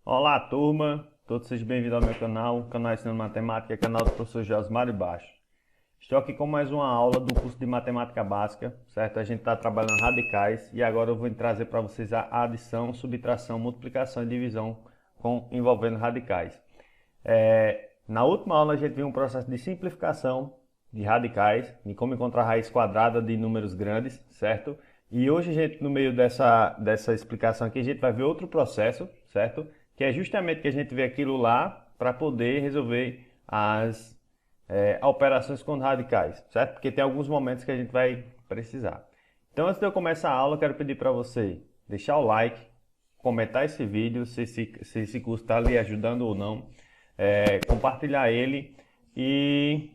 Olá, turma! Todos sejam bem-vindos ao meu canal Ensinando Matemática, canal do professor Josmar Baixo. Estou aqui com mais uma aula do curso de Matemática Básica, certo? A gente está trabalhando radicais e agora eu vou trazer para vocês a adição, subtração, multiplicação e divisão envolvendo radicais. Na última aula a gente viu um processo de simplificação de radicais, de como encontrar a raiz quadrada de números grandes, certo? E hoje a gente, no meio dessa explicação aqui, a gente vai ver outro processo, certo? Que é justamente que a gente vê aquilo lá para poder resolver as operações com radicais, certo? Porque tem alguns momentos que a gente vai precisar. Então, antes de eu começar a aula, eu quero pedir para você deixar o like, comentar esse vídeo, se esse curso está lhe ajudando ou não, compartilhar ele e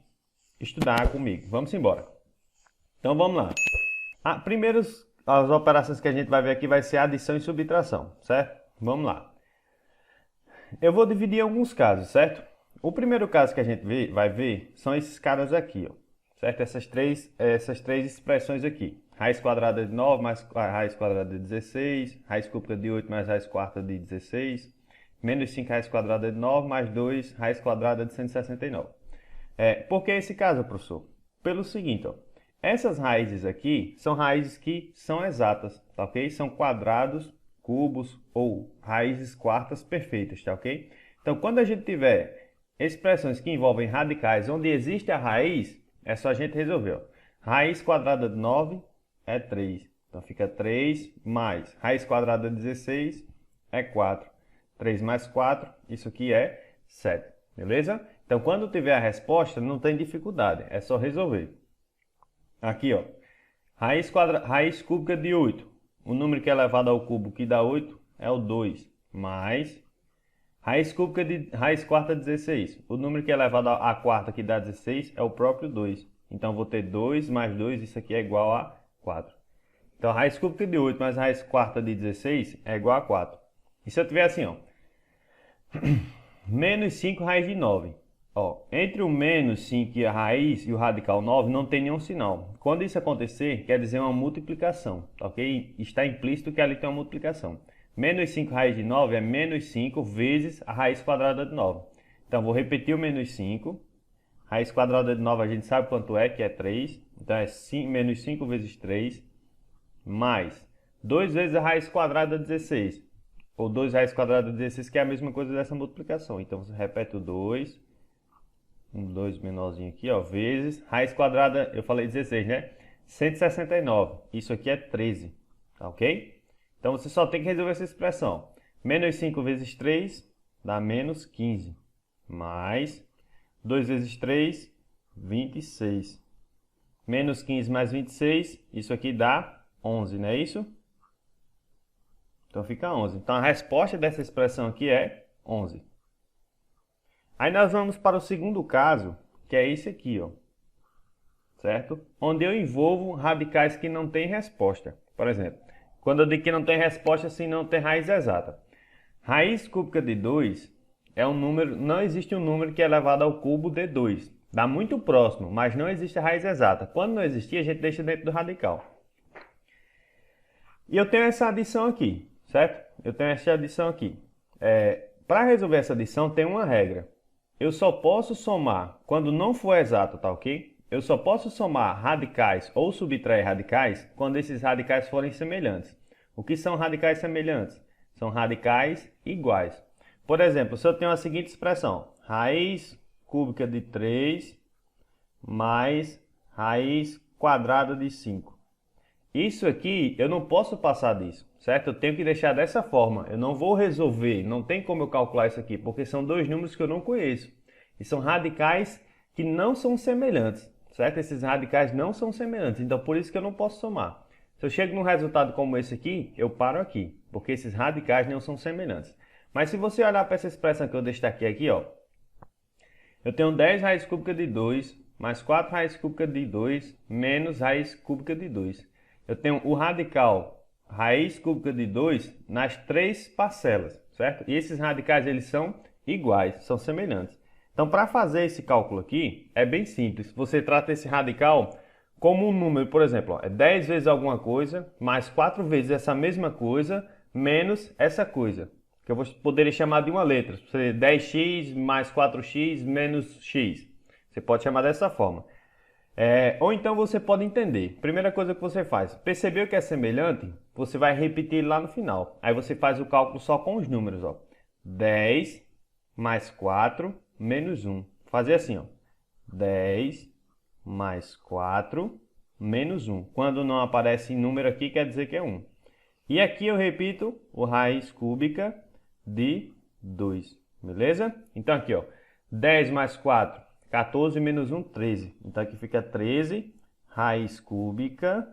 estudar comigo. Vamos embora. Então, vamos lá. Primeiro, as operações que a gente vai ver aqui vai ser adição e subtração, certo? Vamos lá. Eu vou dividir em alguns casos, certo? O primeiro caso que a gente vai ver são esses caras aqui, ó, certo? Essas três expressões aqui. Raiz quadrada de 9 mais raiz quadrada de 16, raiz cúbica de 8 mais raiz quarta de 16, menos 5 raiz quadrada de 9 mais 2 raiz quadrada de 169. Por que esse caso, professor? Pelo seguinte, ó, essas raízes aqui são raízes que são exatas, tá ok? São quadrados, cubos ou raízes quartas perfeitas, tá ok? Então, quando a gente tiver expressões que envolvem radicais onde existe a raiz, é só a gente resolver, ó. Raiz quadrada de 9 é 3. Então, fica 3 mais raiz quadrada de 16 é 4. 3 mais 4, isso aqui é 7. Beleza? Então, quando tiver a resposta, não tem dificuldade. É só resolver. Aqui, ó. Raiz cúbica de 8. O número que é elevado ao cubo que dá 8 é o 2. Mais raiz cúbica de raiz quarta de 16. O número que é elevado à quarta que dá 16 é o próprio 2. Então, vou ter 2 mais 2, isso aqui é igual a 4. Então, raiz cúbica de 8 mais raiz quarta de 16 é igual a 4. E se eu tiver assim, ó, menos 5 raiz de 9. Ó, entre o menos 5 e a raiz e o radical 9 não tem nenhum sinal. Quando isso acontecer, quer dizer uma multiplicação, tá ok? Está implícito que ali tem uma multiplicação. Menos 5 raiz de 9 é menos 5 vezes a raiz quadrada de 9. Então, vou repetir o menos 5. Raiz quadrada de 9 a gente sabe quanto é, que é 3. Então, é menos 5 vezes 3, mais 2 vezes a raiz quadrada de 16. Ou 2 raiz quadrada de 16, que é a mesma coisa dessa multiplicação. Então, você repete o 2. Um 2 menorzinho aqui, ó, vezes raiz quadrada, eu falei 16, né? 169. Isso aqui é 13, tá ok? Então, você só tem que resolver essa expressão. Menos 5 vezes 3 dá menos 15. Mais 2 vezes 3, 26. Menos 15 mais 26, isso aqui dá 11, não é isso? Então, fica 11. Então, a resposta dessa expressão aqui é 11. Aí nós vamos para o segundo caso, que é esse aqui, ó, certo? Onde eu envolvo radicais que não têm resposta. Por exemplo, quando eu digo que não tem resposta, se não tem raiz exata. Raiz cúbica de 2 é um número, não existe um número que é elevado ao cubo de 2. Dá muito próximo, mas não existe a raiz exata. Quando não existir, a gente deixa dentro do radical. E eu tenho essa adição aqui, certo? Eu tenho essa adição aqui. Para resolver essa adição, tem uma regra. Eu só posso somar quando não for exato, tá ok? Eu só posso somar radicais ou subtrair radicais quando esses radicais forem semelhantes. O que são radicais semelhantes? São radicais iguais. Por exemplo, se eu tenho a seguinte expressão, raiz cúbica de 3 mais raiz quadrada de 5. Isso aqui, eu não posso passar disso, certo? Eu tenho que deixar dessa forma. Eu não vou resolver, não tem como eu calcular isso aqui, porque são dois números que eu não conheço. E são radicais que não são semelhantes, certo? Esses radicais não são semelhantes, então por isso que eu não posso somar. Se eu chego num resultado como esse aqui, eu paro aqui, porque esses radicais não são semelhantes. Mas se você olhar para essa expressão que eu destaquei aqui, ó, eu tenho 10 raiz cúbica de 2 mais 4 raiz cúbica de 2 menos raiz cúbica de 2. Eu tenho o radical raiz cúbica de 2 nas três parcelas, certo? E esses radicais, eles são iguais, são semelhantes. Então, para fazer esse cálculo aqui, é bem simples. Você trata esse radical como um número, por exemplo, ó, é 10 vezes alguma coisa, mais 4 vezes essa mesma coisa, menos essa coisa. que eu poderia chamar de uma letra. Seria 10x mais 4x menos x. Você pode chamar dessa forma. Ou então você pode entender. Primeira coisa que você faz, percebeu que é semelhante? Você vai repetir lá no final. Aí você faz o cálculo só com os números. Ó. 10 mais 4 menos 1. Fazer assim, ó. 10 mais 4 menos 1. Quando não aparece número aqui, quer dizer que é 1. E aqui eu repito o raiz cúbica de 2. Beleza? Então aqui, ó. 10 mais 4, 14 menos 1, 13. Então aqui fica 13 raiz cúbica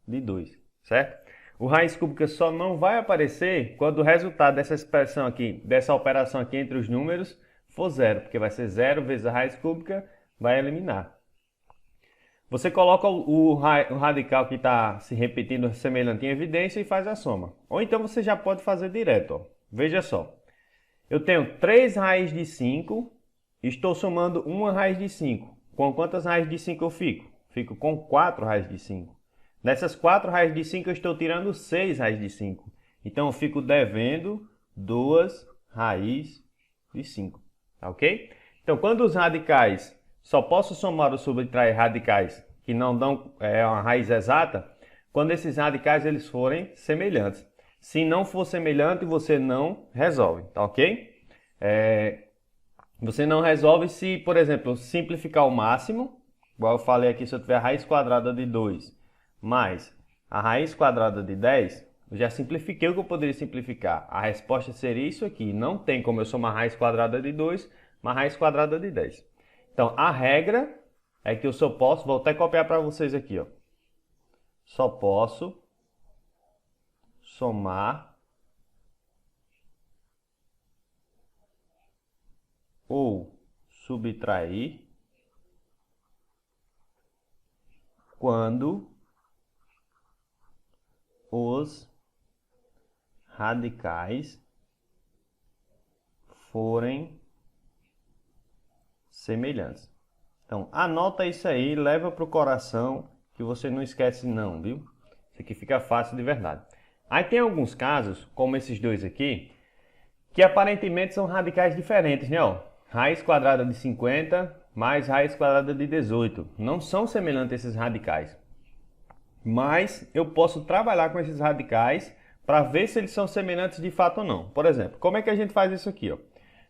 de 2. Certo? O raiz cúbica só não vai aparecer quando o resultado dessa expressão aqui, dessa operação aqui entre os números, for zero. Porque vai ser 0 vezes a raiz cúbica, vai eliminar. Você coloca o radical que está se repetindo semelhante em evidência e faz a soma. Ou então você já pode fazer direto. Ó. Veja só. Eu tenho 3 raízes de 5, estou somando uma raiz de 5. Com quantas raízes de 5 eu fico? Fico com 4 raízes de 5. Nessas 4 raízes de 5 eu estou tirando 6 raízes de 5. Então eu fico devendo 2 raízes de 5. Tá ok? Então quando os radicais... Só posso somar ou subtrair radicais que não dão uma raiz exata quando esses radicais eles forem semelhantes. Se não for semelhante, você não resolve, tá ok? Você não resolve se, por exemplo, simplificar o máximo, igual eu falei aqui, se eu tiver a raiz quadrada de 2 mais a raiz quadrada de 10, eu já simplifiquei o que eu poderia simplificar. A resposta seria isso aqui. Não tem como eu somar a raiz quadrada de 2 mais a raiz quadrada de 10. Então, a regra é que eu só posso, vou até copiar para vocês aqui, ó. Só posso somar ou subtrair quando os radicais forem semelhantes. Então, anota isso aí, leva para o coração, que você não esquece não, viu? Isso aqui fica fácil de verdade. Aí tem alguns casos, como esses dois aqui, que aparentemente são radicais diferentes, né? Ó, raiz quadrada de 50 mais raiz quadrada de 18. Não são semelhantes esses radicais. Mas eu posso trabalhar com esses radicais para ver se eles são semelhantes de fato ou não. Por exemplo, como é que a gente faz isso aqui, ó?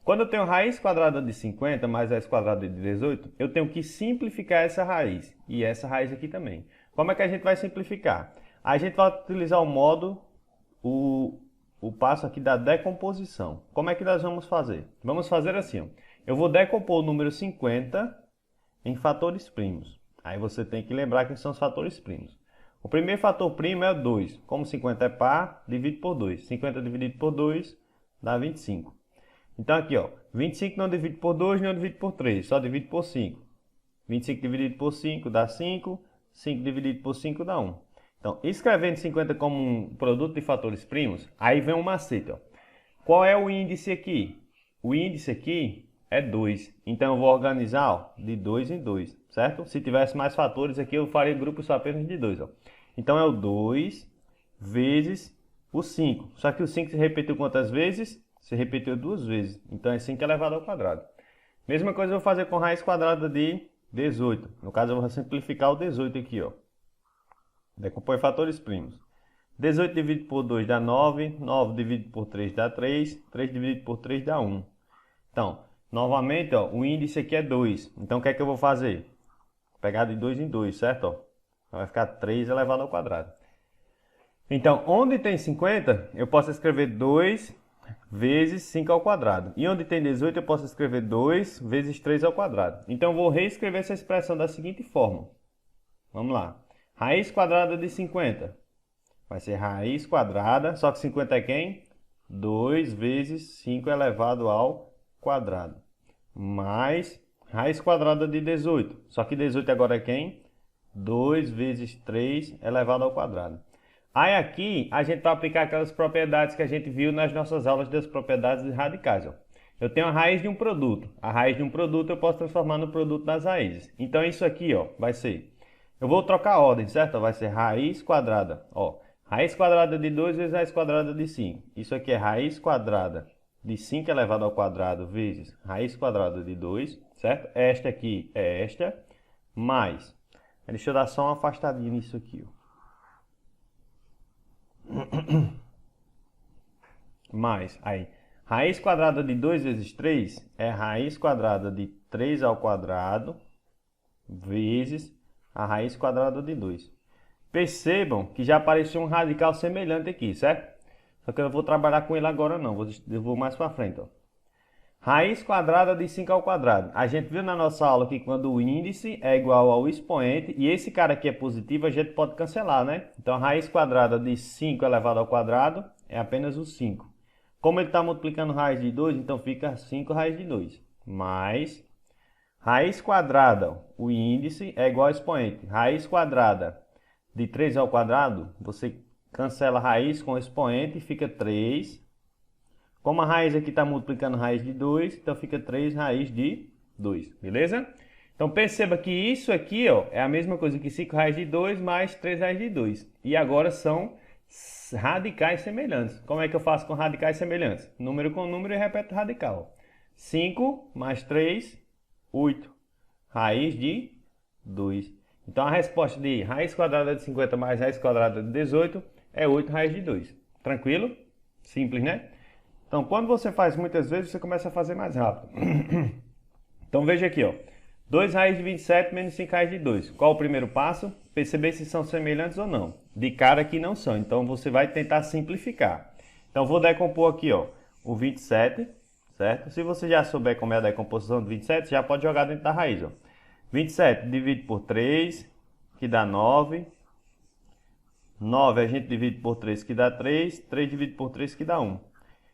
Quando eu tenho raiz quadrada de 50 mais raiz quadrada de 18, eu tenho que simplificar essa raiz. E essa raiz aqui também. Como é que a gente vai simplificar? A gente vai utilizar o modo, o passo aqui da decomposição. Como é que nós vamos fazer? Vamos fazer assim, ó. Eu vou decompor o número 50 em fatores primos. Aí você tem que lembrar que são os fatores primos. O primeiro fator primo é o 2. Como 50 é par, divide por 2. 50 dividido por 2 dá 25. Então aqui, ó, 25 não divide por 2, não divide por 3, só divide por 5. 25 dividido por 5 dá 5, 5 dividido por 5 dá 1. Então, escrevendo 50 como um produto de fatores primos, aí vem um macete, ó. Qual é o índice aqui? O índice aqui é 2. Então eu vou organizar, ó, de 2 em 2, certo? Se tivesse mais fatores aqui, eu faria grupos só apenas de 2, ó. Então é o 2 vezes o 5. Só que o 5 se repetiu quantas vezes? Se repetiu 2 vezes. Então é 5 elevado ao quadrado. Mesma coisa eu vou fazer com raiz quadrada de 18. No caso eu vou simplificar o 18 aqui, ó. Decompor fatores primos. 18 dividido por 2 dá 9. 9 dividido por 3 dá 3. 3 dividido por 3 dá 1. Então, novamente, ó, o índice aqui é 2. Então o que é que eu vou fazer? Vou pegar de 2 em 2, certo? Ó? Vai ficar 3 elevado ao quadrado. Então, onde tem 50, eu posso escrever 2 vezes 5 ao quadrado. E onde tem 18, eu posso escrever 2 vezes 3 ao quadrado. Então, eu vou reescrever essa expressão da seguinte forma. Vamos lá. Raiz quadrada de 50. Vai ser raiz quadrada, só que 50 é quem? 2 vezes 5 elevado ao quadrado. Mais raiz quadrada de 18. Só que 18 agora é quem? 2 vezes 3 elevado ao quadrado. Aí aqui a gente vai aplicar aquelas propriedades que a gente viu nas nossas aulas das propriedades radicais. Ó. Eu tenho a raiz de um produto. A raiz de um produto eu posso transformar no produto das raízes. Então isso aqui, ó, vai ser... Eu vou trocar a ordem, certo? Vai ser raiz quadrada. Ó, Raiz quadrada de 2 vezes raiz quadrada de 5. Isso aqui é raiz quadrada de 5 elevado ao quadrado vezes raiz quadrada de 2, certo? Esta aqui é esta, mais... Deixa eu dar só uma afastadinha nisso aqui, ó. Mais, aí, raiz quadrada de 2 vezes 3 é raiz quadrada de 3 ao quadrado vezes a raiz quadrada de 2. Percebam que já apareceu um radical semelhante aqui, certo? Só que eu não vou trabalhar com ele agora não, eu vou mais para frente, ó. Raiz quadrada de 5 ao quadrado. A gente viu na nossa aula que quando o índice é igual ao expoente, e esse cara aqui é positivo, a gente pode cancelar, né? Então, a raiz quadrada de 5 elevado ao quadrado é apenas o 5. Como ele está multiplicando raiz de 2, então fica 5 raiz de 2. Mais raiz quadrada, o índice é igual ao expoente. Raiz quadrada de 3 ao quadrado, você cancela a raiz com o expoente e fica 3. Como a raiz aqui está multiplicando raiz de 2, então fica 3 raiz de 2, beleza? Então perceba que isso aqui, ó, é a mesma coisa que 5 raiz de 2 mais 3 raiz de 2. E agora são radicais semelhantes. Como é que eu faço com radicais semelhantes? Número com número e repeto o radical. 5 mais 3, 8. Raiz de 2. Então a resposta de raiz quadrada de 50 mais raiz quadrada de 18 é 8 raiz de 2. Tranquilo? Simples, né? Então, quando você faz muitas vezes, você começa a fazer mais rápido. Então, veja aqui, ó. 2 raiz de 27 menos 5 raiz de 2. Qual o primeiro passo? Perceber se são semelhantes ou não. De cara aqui não são, então você vai tentar simplificar. Então, vou decompor aqui, ó, o 27, certo? Se você já souber como é a decomposição do 27, já pode jogar dentro da raiz, ó. 27 dividido por 3, que dá 9. 9 a gente divide por 3, que dá 3. 3 dividido por 3, que dá 1.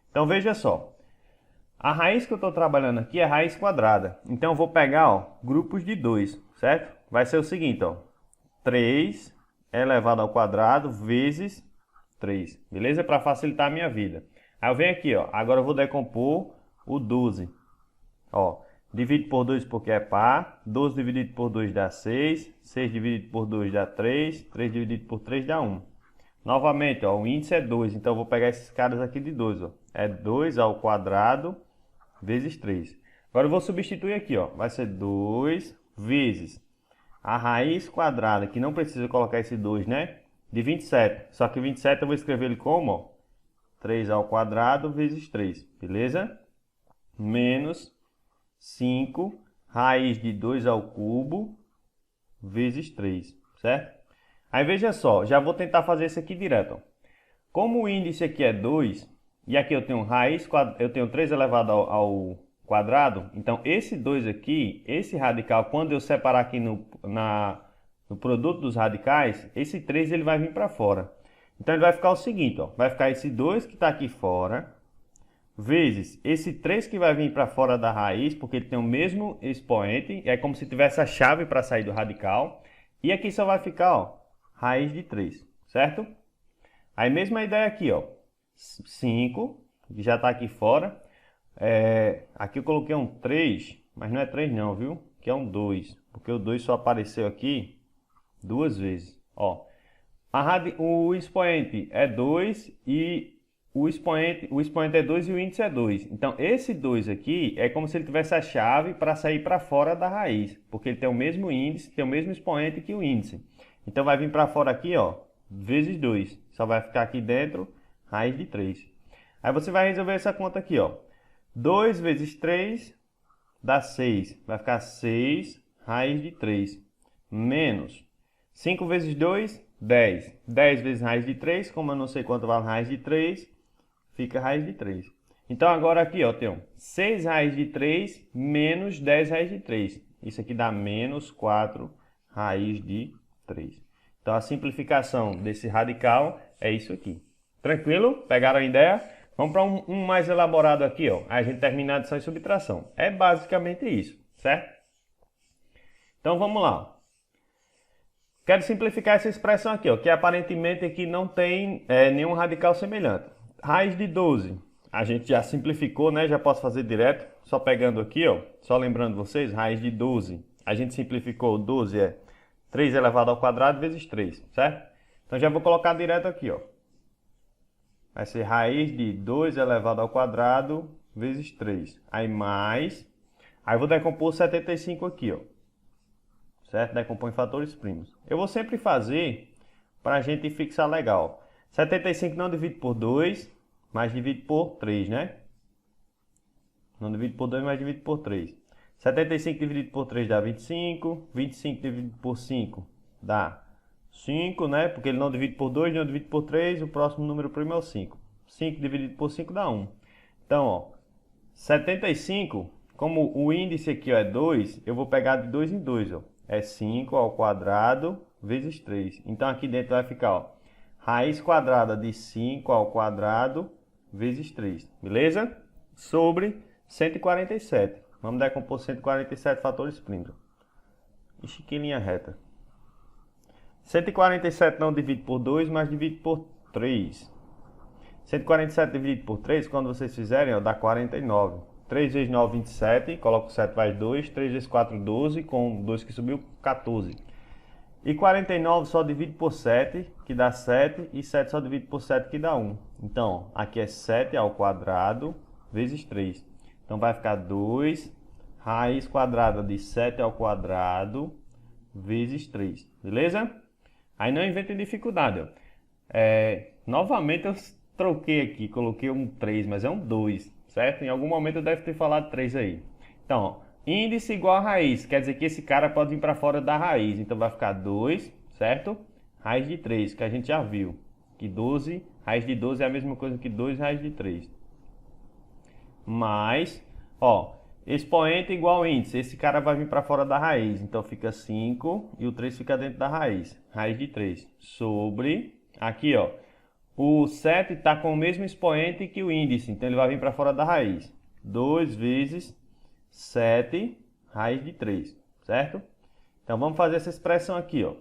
Então, veja só, a raiz que eu estou trabalhando aqui é raiz quadrada. Então, eu vou pegar, ó, grupos de 2, certo? Vai ser o seguinte, ó, 3 elevado ao quadrado vezes 3, beleza? Para facilitar a minha vida. Aí eu venho aqui, ó, agora eu vou decompor o 12. Ó, divido por 2 porque é par, 12 dividido por 2 dá 6, 6 dividido por 2 dá 3, 3 dividido por 3 dá 1. Novamente, ó, o índice é 2, então eu vou pegar esses caras aqui de 2, ó. É 2 ao quadrado vezes 3. Agora eu vou substituir aqui, ó. Vai ser 2 vezes a raiz quadrada, que não precisa colocar esse 2, né? De 27. Só que 27 eu vou escrever ele como, ó, 3 ao quadrado vezes 3, beleza? Menos 5 raiz de 2 ao cubo vezes 3, certo? Aí veja só, já vou tentar fazer isso aqui direto, ó. Como o índice aqui é 2, e aqui eu tenho raiz, eu tenho 3 elevado ao quadrado, então esse 2 aqui, esse radical, quando eu separar aqui no produto dos radicais, esse 3 ele vai vir para fora. Então ele vai ficar o seguinte, ó, vai ficar esse 2 que está aqui fora, vezes esse 3 que vai vir para fora da raiz, porque ele tem o mesmo expoente, é como se tivesse a chave para sair do radical, e aqui só vai ficar, ó, raiz de 3, certo? Aí mesma ideia aqui, ó, 5, que já está aqui fora. Aqui eu coloquei um 3, mas não é 3 não, viu? Que é um 2, porque o 2 só apareceu aqui 2 vezes. Ó, o expoente é 2 e o expoente é 2 e o índice é 2. Então esse 2 aqui é como se ele tivesse a chave para sair para fora da raiz, porque ele tem o mesmo índice, tem o mesmo expoente que o índice. Então vai vir para fora aqui, ó, vezes 2. Só vai ficar aqui dentro raiz de 3. Aí você vai resolver essa conta aqui, ó. 2 vezes 3 dá 6. Vai ficar 6 raiz de 3. Menos 5 vezes 2, 10. 10 vezes raiz de 3, como eu não sei quanto vale raiz de 3, fica raiz de 3. Então agora aqui, ó, tem 6 raiz de 3 menos 10 raiz de 3. Isso aqui dá menos 4 raiz de 3. Então a simplificação desse radical é isso aqui. Tranquilo? Pegaram a ideia? Vamos para um mais elaborado aqui, ó. A gente termina a adição e subtração. É basicamente isso, certo? Então vamos lá. Quero simplificar essa expressão aqui, ó, que aparentemente aqui não tem nenhum radical semelhante. Raiz de 12, a gente já simplificou, né? Já posso fazer direto, só pegando aqui, ó. Só lembrando vocês, raiz de 12, a gente simplificou, 12 é 3 elevado ao quadrado vezes 3, certo? Então já vou colocar direto aqui, ó. Vai ser raiz de 2 elevado ao quadrado vezes 3. Aí mais... Aí vou decompor 75 aqui, ó. Certo? Decompor em fatores primos. Eu vou sempre fazer para a gente fixar legal. 75 não divide por 2, mas divide por 3, né? Não divide por 2, mas divide por 3. 75 dividido por 3 dá 25. 25 dividido por 5 dá 5, né? Porque ele não divide por 2, não divide por 3. O próximo número primo é o 5. 5 dividido por 5 dá 1. Então, ó, 75, como o índice aqui ó, é 2, eu vou pegar de 2 em 2, ó. É 5 ao quadrado vezes 3. Então, aqui dentro vai ficar, ó, raiz quadrada de 5 ao quadrado vezes 3. Beleza? Sobre 147. Vamos decompor 147 fatores primos. Ixi, que linha reta. 147 não divide por 2, mas divide por 3. 147 dividido por 3, quando vocês fizerem, ó, dá 49. 3 vezes 9, 27. Coloco 7 mais 2. 3 vezes 4, 12. Com 2 que subiu, 14. E 49 só divide por 7, que dá 7. E 7 só divide por 7, que dá 1. Então, aqui é 7 ao quadrado vezes 3. Então, vai ficar 2 raiz quadrada de 7 ao quadrado vezes 3. Beleza? Aí não inventem dificuldade, ó. Novamente eu troquei aqui, coloquei um 3, mas é um 2, certo? Em algum momento eu deve ter falado 3 aí. Então, ó, índice igual a raiz, quer dizer que esse cara pode vir para fora da raiz. Então vai ficar 2, certo? Raiz de 3, que a gente já viu. Que 12, raiz de 12 é a mesma coisa que 2 raiz de 3. Mais, ó, expoente igual índice. Esse cara vai vir para fora da raiz. Então fica 5 e o 3 fica dentro da raiz. Raiz de 3 sobre, aqui ó, o 7 está com o mesmo expoente que o índice. Então ele vai vir para fora da raiz. 2 vezes 7 raiz de 3, certo? Então vamos fazer essa expressão aqui, ó.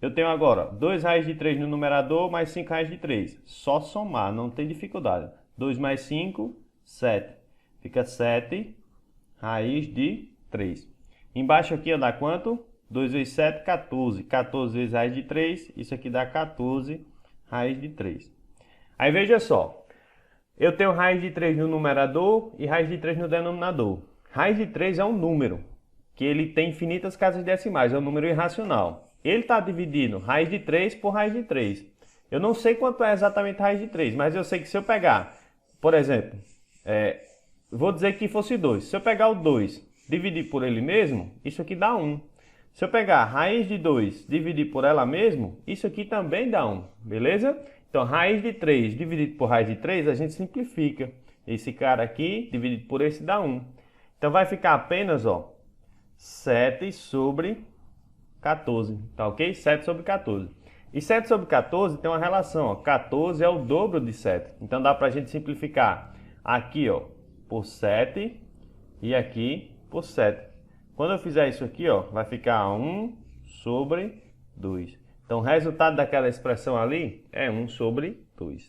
Eu tenho agora 2 raiz de 3 no numerador mais 5 raiz de 3. Só somar, não tem dificuldade. 2 mais 5, 7. Fica 7 raiz de 3. Embaixo aqui dá quanto? 2 vezes 7, 14. 14 vezes raiz de 3, isso aqui dá 14 raiz de 3. Aí veja só, eu tenho raiz de 3 no numerador e raiz de 3 no denominador. Raiz de 3 é um número que ele tem infinitas casas decimais, é um número irracional. Ele está dividindo raiz de 3 por raiz de 3. Eu não sei quanto é exatamente raiz de 3, mas eu sei que se eu pegar, por exemplo, vou dizer que fosse 2. Se eu pegar o 2 e dividir por ele mesmo, isso aqui dá 1. Se eu pegar raiz de 2 e dividir por ela mesmo, isso aqui também dá 1. Beleza? Então, raiz de 3 dividido por raiz de 3, a gente simplifica. Esse cara aqui dividido por esse dá 1. Então, vai ficar apenas, ó, 7 sobre 14. Tá ok? 7 sobre 14. E 7 sobre 14 tem uma relação, ó. 14 é o dobro de 7. Então, dá pra gente simplificar aqui, ó, por 7 e aqui por 7. Quando eu fizer isso aqui, ó, vai ficar 1 sobre 2. Então, o resultado daquela expressão ali é 1 sobre 2.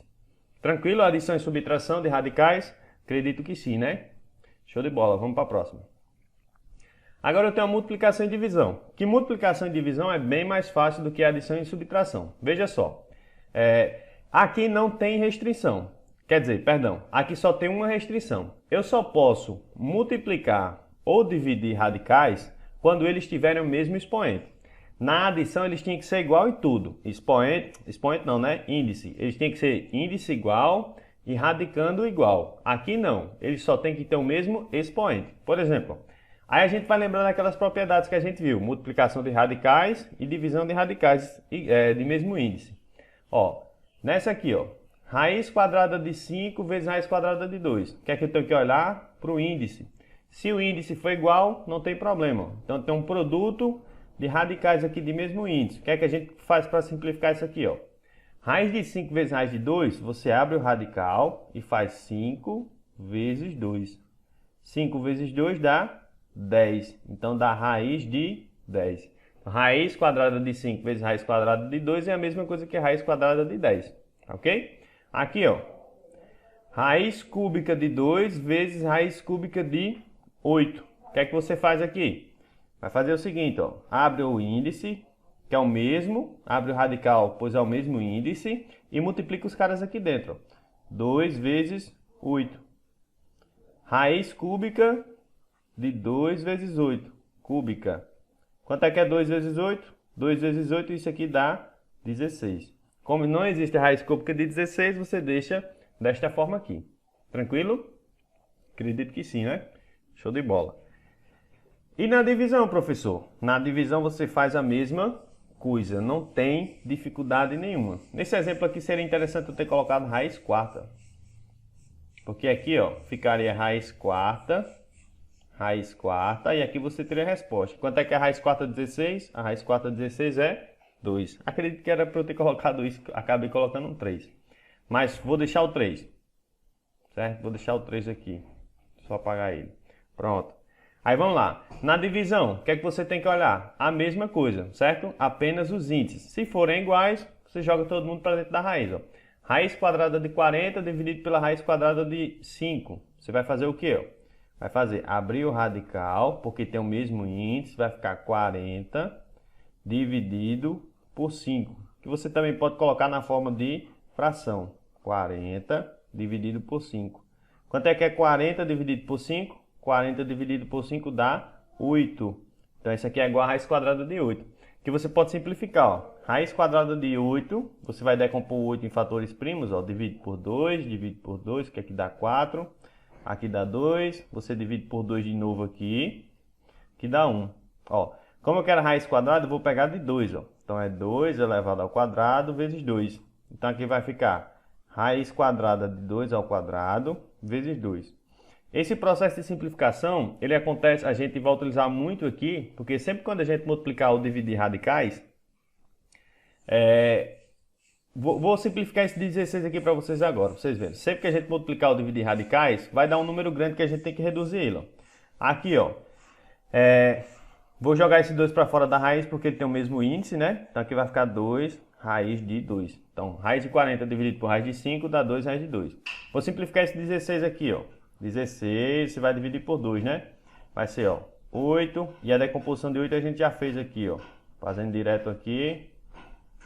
Tranquilo? Adição e subtração de radicais? Acredito que sim, né? Show de bola. Vamos para a próxima. Agora eu tenho a multiplicação e divisão. Que multiplicação e divisão é bem mais fácil do que a adição e subtração. Veja só. Aqui não tem restrição. Quer dizer, perdão, aqui só tem uma restrição. Eu só posso multiplicar ou dividir radicais quando eles tiverem o mesmo expoente. Na adição eles tinham que ser igual em tudo. Expoente não, né? Índice. Eles tinham que ser índice igual e radicando igual. Aqui não, eles só têm que ter o mesmo expoente. Por exemplo, aí a gente vai lembrando aquelas propriedades que a gente viu. Multiplicação de radicais e divisão de radicais de mesmo índice. Ó, nessa aqui, ó, raiz quadrada de 5 vezes raiz quadrada de 2. O que é que eu tenho que olhar? Para o índice. Se o índice for igual, não tem problema. Então, tem um produto de radicais aqui de mesmo índice. O que é que a gente faz para simplificar isso aqui, ó? Raiz de 5 vezes raiz de 2, você abre o radical e faz 5 vezes 2. 5 vezes 2 dá 10. Então, dá raiz de 10. Raiz quadrada de 5 vezes raiz quadrada de 2 é a mesma coisa que raiz quadrada de 10. Ok? Aqui, ó. Raiz cúbica de 2 vezes raiz cúbica de 8. O que é que você faz aqui? Vai fazer o seguinte, ó. Abre o índice que é o mesmo, abre o radical, pois é o mesmo índice, e multiplica os caras aqui dentro. 2 vezes 8. Raiz cúbica de 2 vezes 8, cúbica. Quanto é que é 2 vezes 8? 2 vezes 8, isso aqui dá 16. Como não existe a raiz cúbica de 16, você deixa desta forma aqui. Tranquilo? Acredito que sim, né? Show de bola. E na divisão, professor? Na divisão você faz a mesma coisa, não tem dificuldade nenhuma. Nesse exemplo aqui seria interessante eu ter colocado raiz quarta. Porque aqui, ó, ficaria raiz quarta, e aqui você teria a resposta. Quanto é que é a raiz quarta 16? A raiz quarta 16 é 2. Acredito que era para eu ter colocado isso, acabei colocando um 3. Mas vou deixar o 3, certo? Vou deixar o 3 aqui, só apagar ele. Pronto. Aí vamos lá. Na divisão, o que é que você tem que olhar? A mesma coisa, certo? Apenas os índices. Se forem iguais, você joga todo mundo para dentro da raiz, ó. Raiz quadrada de 40 dividido pela raiz quadrada de 5. Você vai fazer o quê, ó? Vai fazer abrir o radical, porque tem o mesmo índice, vai ficar 40 dividido por 5. Que você também pode colocar na forma de fração. 40 dividido por 5. Quanto é que é 40 dividido por 5? 40 dividido por 5 dá 8. Então, isso aqui é igual a raiz quadrada de 8. Que você pode simplificar, ó. Raiz quadrada de 8, você vai decompor 8 em fatores primos, ó. Divide por 2, que aqui dá 4. Aqui dá 2. Você divide por 2 de novo aqui, que dá 1. Ó, como eu quero a raiz quadrada, eu vou pegar de 2, ó. Então, é 2 elevado ao quadrado vezes 2. Então, aqui vai ficar raiz quadrada de 2 ao quadrado vezes 2. Esse processo de simplificação, ele acontece, a gente vai utilizar muito aqui, porque sempre quando a gente multiplicar ou dividir radicais, vou simplificar esse 16 aqui para vocês agora, para vocês verem. Sempre que a gente multiplicar ou dividir radicais, vai dar um número grande que a gente tem que reduzir ele, ó. Aqui, ó, vou jogar esse 2 para fora da raiz porque ele tem o mesmo índice, né? Então aqui vai ficar 2 raiz de 2. Então, raiz de 40 dividido por raiz de 5 dá 2 raiz de 2. Vou simplificar esse 16 aqui, ó. 16, você vai dividir por 2, né? Vai ser, ó, 8. E a decomposição de 8 a gente já fez aqui, ó. Fazendo direto aqui.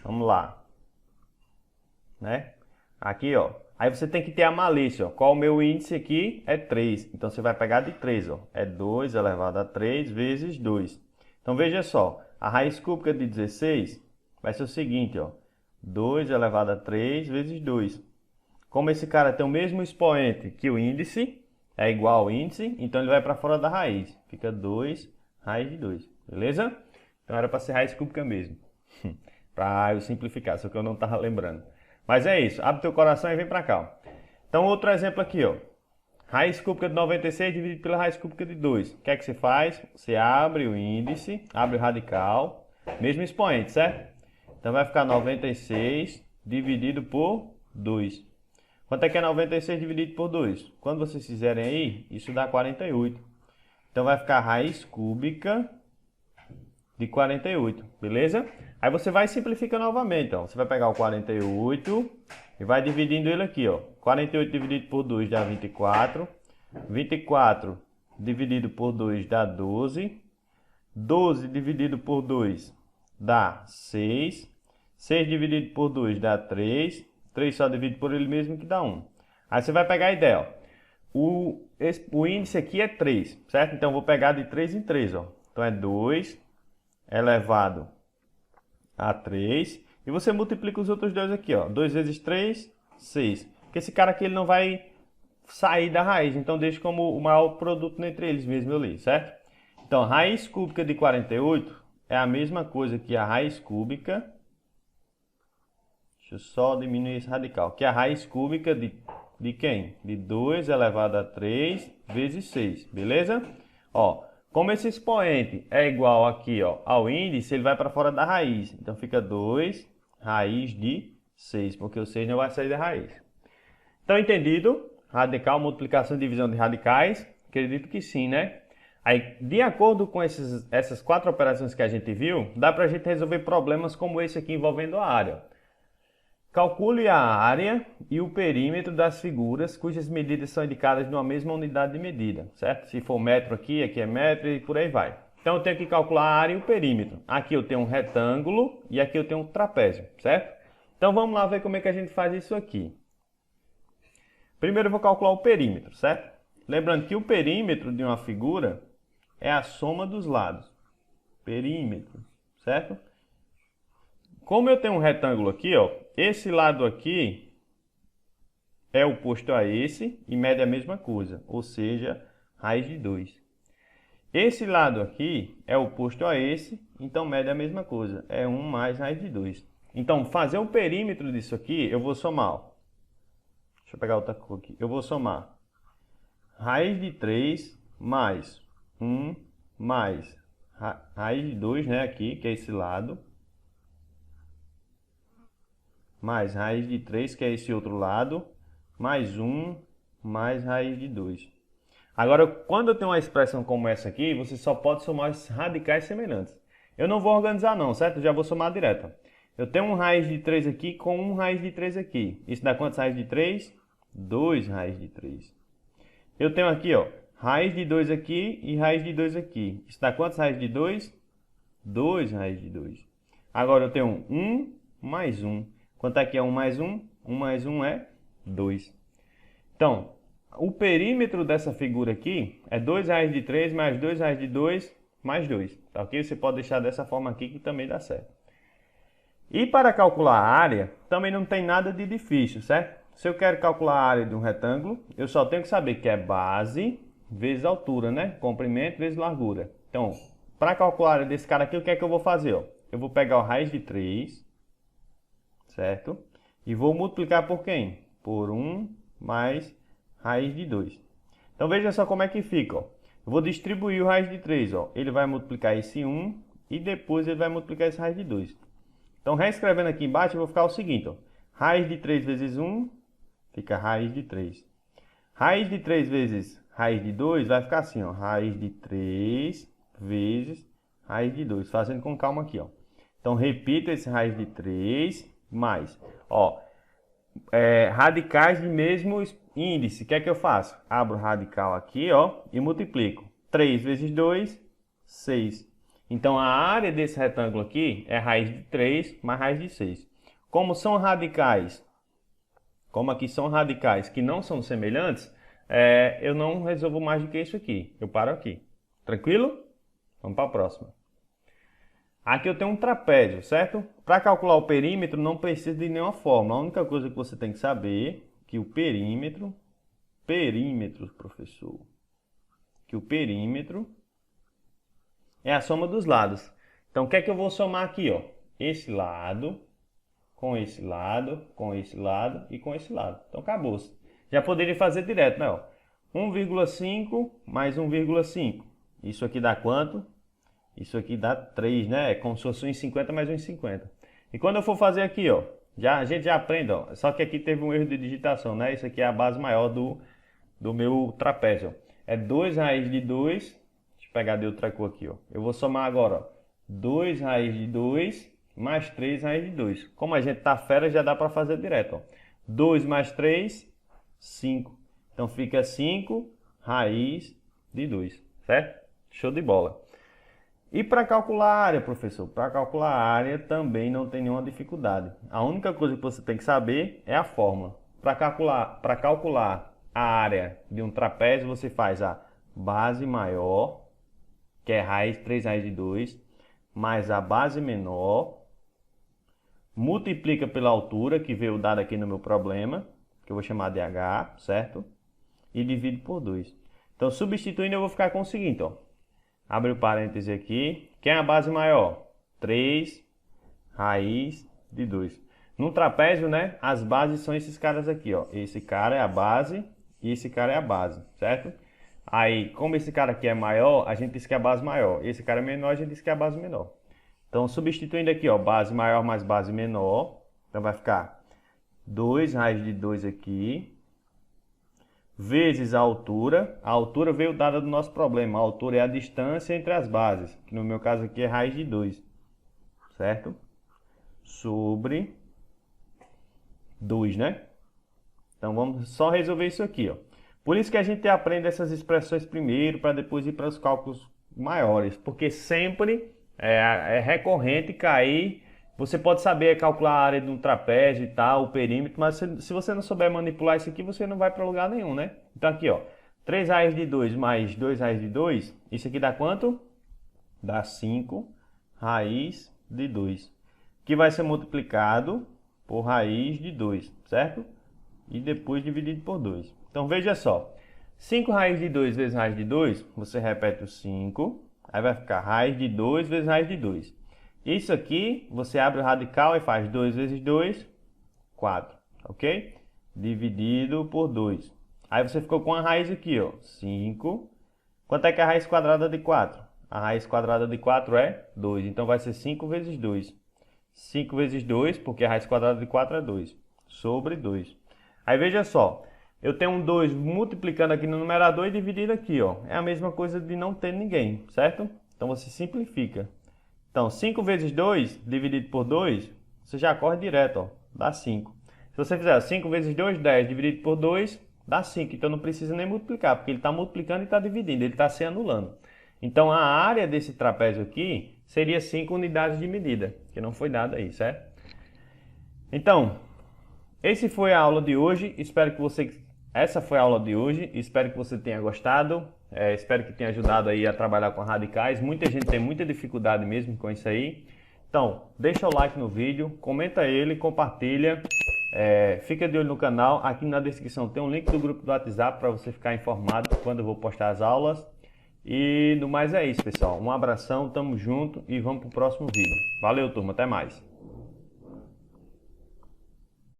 Vamos lá. Né? Aqui, ó. Aí você tem que ter a malícia, ó. Qual o meu índice aqui? É 3. Então, você vai pegar de 3, ó. É 2 elevado a 3 vezes 2. Então, veja só. A raiz cúbica de 16 vai ser o seguinte, ó. 2 elevado a 3 vezes 2. Como esse cara tem o mesmo expoente que o índice, é igual ao índice, então ele vai para fora da raiz. Fica 2 raiz de 2, beleza? Então era para ser raiz cúbica mesmo. Para eu simplificar, só que eu não estava lembrando. Mas é isso, abre teu coração e vem para cá. Ó. Então outro exemplo aqui, ó. Raiz cúbica de 96 dividido pela raiz cúbica de 2. O que é que você faz? Você abre o índice, abre o radical, mesmo expoente, certo? Então vai ficar 96 dividido por 2. Quanto é que é 96 dividido por 2? Quando vocês fizerem aí, isso dá 48. Então vai ficar raiz cúbica de 48, beleza? Aí você vai simplificar novamente, então. Você vai pegar o 48 e vai dividindo ele aqui, ó. 48 dividido por 2 dá 24. 24 dividido por 2 dá 12. 12 dividido por 2 dá 6. 6 dividido por 2 dá 3. 3 só divide por ele mesmo que dá 1. Aí você vai pegar a ideia, ó. O índice aqui é 3, certo? Então eu vou pegar de 3 em 3, ó. Então é 2 elevado a 3. E você multiplica os outros dois aqui, ó. 2 vezes 3, 6. Porque esse cara aqui ele não vai sair da raiz. Então deixa como o maior produto entre eles mesmo ali, certo? Então raiz cúbica de 48 é a mesma coisa que a raiz cúbica. Deixa eu só diminuir esse radical. Que é a raiz cúbica de quem? De 2 elevado a 3 vezes 6. Beleza? Ó, como esse expoente é igual aqui, ó, ao índice, ele vai para fora da raiz. Então fica 2 raiz de 6. Porque o 6 não vai sair da raiz. Então, entendido? Radical, multiplicação e divisão de radicais? Acredito que sim, né? Aí, de acordo com essas 4 operações que a gente viu, dá para a gente resolver problemas como esse aqui envolvendo a área. Calcule a área e o perímetro das figuras cujas medidas são indicadas numa mesma unidade de medida, certo? Se for metro aqui, aqui é metro e por aí vai. Então eu tenho que calcular a área e o perímetro. Aqui eu tenho um retângulo e aqui eu tenho um trapézio, certo? Então vamos lá ver como é que a gente faz isso aqui. Primeiro eu vou calcular o perímetro, certo? Lembrando que o perímetro de uma figura é a soma dos lados. Perímetro, certo? Como eu tenho um retângulo aqui, ó, esse lado aqui é oposto a esse e mede a mesma coisa, ou seja, raiz de 2. Esse lado aqui é oposto a esse, então mede a mesma coisa, é 1 mais raiz de 2. Então, fazer o perímetro disso aqui, eu vou somar. Ó. Deixa eu pegar outra cor aqui. Eu vou somar raiz de 3 mais 1 mais raiz de 2, né, aqui, que é esse lado, mais raiz de 3, que é esse outro lado, mais 1 mais raiz de 2. Agora, quando eu tenho uma expressão como essa aqui, você só pode somar os radicais semelhantes. Eu não vou organizar não, certo? Eu já vou somar direto. Eu tenho um raiz de 3 aqui com um raiz de 3 aqui. Isso dá quantas raiz de 3? 2 raiz de 3. Eu tenho aqui, ó, raiz de 2 aqui e raiz de 2 aqui. Isso dá quantas raiz de 2? 2 raiz de 2. Agora eu tenho 1 mais 1. Quanto é que é 1 mais 1? 1 mais 1 é 2. Então, o perímetro dessa figura aqui é 2 raiz de 3 mais 2 raiz de 2 mais 2. Tá ok? Você pode deixar dessa forma aqui que também dá certo. E para calcular a área, também não tem nada de difícil, certo? Se eu quero calcular a área de um retângulo, eu só tenho que saber que é base vezes altura, né? Comprimento vezes largura. Então, para calcular a área desse cara aqui, o que é que eu vou fazer? Ó? Eu vou pegar o raiz de 3, certo? E vou multiplicar por quem? Por 1 mais raiz de 2. Então veja só como é que fica. Ó. Eu vou distribuir o raiz de 3. Ó. Ele vai multiplicar esse 1 e depois ele vai multiplicar esse raiz de 2. Então reescrevendo aqui embaixo, eu vou ficar o seguinte. Ó. Raiz de 3 vezes 1 fica raiz de 3. Raiz de 3 vezes raiz de 2 vai ficar assim. Ó. Raiz de 3 vezes raiz de 2. Fazendo com calma aqui. Ó. Então repito esse raiz de 3 mais. Ó, radicais de mesmo índice. O que é que eu faço? Abro o radical aqui, ó, e multiplico. 3 vezes 2, 6. Então, a área desse retângulo aqui é raiz de 3 mais raiz de 6. Como são radicais, como aqui são radicais que não são semelhantes, eu não resolvo mais do que isso aqui. Eu paro aqui. Tranquilo? Vamos para a próxima. Aqui eu tenho um trapézio, certo? Para calcular o perímetro não precisa de nenhuma fórmula. A única coisa que você tem que saber é que o perímetro, professor, que o perímetro é a soma dos lados. Então o que é que eu vou somar aqui, ó? Esse lado, com esse lado, com esse lado e com esse lado. Então acabou. Já poderia fazer direto, né? 1,5 mais 1,5. Isso aqui dá quanto? Isso aqui dá 3, né? É como se fosse 1,50 mais 1,50. E quando eu for fazer aqui, ó, a gente já aprende, ó. Só que aqui teve um erro de digitação, né? Isso aqui é a base maior do meu trapézio. Ó. É 2 raiz de 2. Deixa eu pegar de outra cor aqui, ó. Eu vou somar agora, ó. 2 raiz de 2 mais 3 raiz de 2. Como a gente tá fera, já dá para fazer direto, ó. 2 mais 3, 5. Então fica 5 raiz de 2, certo? Show de bola. E para calcular a área, professor? Para calcular a área também não tem nenhuma dificuldade. A única coisa que você tem que saber é a fórmula. Para calcular a área de um trapézio, você faz a base maior, que é 3 raiz de 2, mais a base menor, multiplica pela altura, que veio dado aqui no meu problema, que eu vou chamar de h, certo? E divide por 2. Então, substituindo, eu vou ficar com o seguinte, ó. Abre o parêntese aqui. Quem é a base maior? 3 raiz de 2. No trapézio, né? As bases são esses caras aqui, ó. Esse cara é a base e esse cara é a base, certo? Aí, como esse cara aqui é maior, a gente diz que é a base maior. Esse cara é menor, a gente diz que é a base menor. Então, substituindo aqui, ó, base maior mais base menor. Então, vai ficar 2 raiz de 2 aqui. Vezes a altura. A altura veio dada do nosso problema. A altura é a distância entre as bases, que no meu caso aqui é raiz de 2, certo? Sobre 2, né? Então vamos só resolver isso aqui, ó. Por isso que a gente aprende essas expressões primeiro, para depois ir para os cálculos maiores, porque sempre é recorrente cair. Você pode saber calcular a área de um trapézio e tal, o perímetro, mas se você não souber manipular isso aqui, você não vai para lugar nenhum, né? Então aqui, ó, 3 raiz de 2 mais 2 raiz de 2, isso aqui dá quanto? Dá 5 raiz de 2, que vai ser multiplicado por raiz de 2, certo? E depois dividido por 2. Então veja só, 5 raiz de 2 vezes raiz de 2, você repete o 5, aí vai ficar raiz de 2 vezes raiz de 2. Isso aqui, você abre o radical e faz 2 vezes 2, 4, ok? Dividido por 2. Aí você ficou com a raiz aqui, ó, 5. Quanto é que é a raiz quadrada de 4? A raiz quadrada de 4 é 2, então vai ser 5 vezes 2. 5 vezes 2, porque a raiz quadrada de 4 é 2, sobre 2. Aí veja só, eu tenho um 2 multiplicando aqui no numerador e dividindo aqui, ó. É a mesma coisa de não ter ninguém, certo? Então você simplifica. Então, 5 vezes 2 dividido por 2, você já corre direto, ó, dá 5. Se você fizer 5 vezes 2, 10 dividido por 2, dá 5. Então não precisa nem multiplicar, porque ele está multiplicando e está dividindo, ele está se anulando. Então a área desse trapézio aqui seria 5 unidades de medida, que não foi dada aí, certo? Então, essa foi a aula de hoje. Essa foi a aula de hoje. Espero que você tenha gostado. Espero que tenha ajudado aí a trabalhar com radicais. Muita gente tem muita dificuldade mesmo com isso aí. Então, deixa o like no vídeo, comenta ele, compartilha. Fica de olho no canal. Aqui na descrição tem um link do grupo do WhatsApp para você ficar informado quando eu vou postar as aulas. E no mais é isso, pessoal. Um abração, tamo junto e vamos pro próximo vídeo. Valeu, turma. Até mais.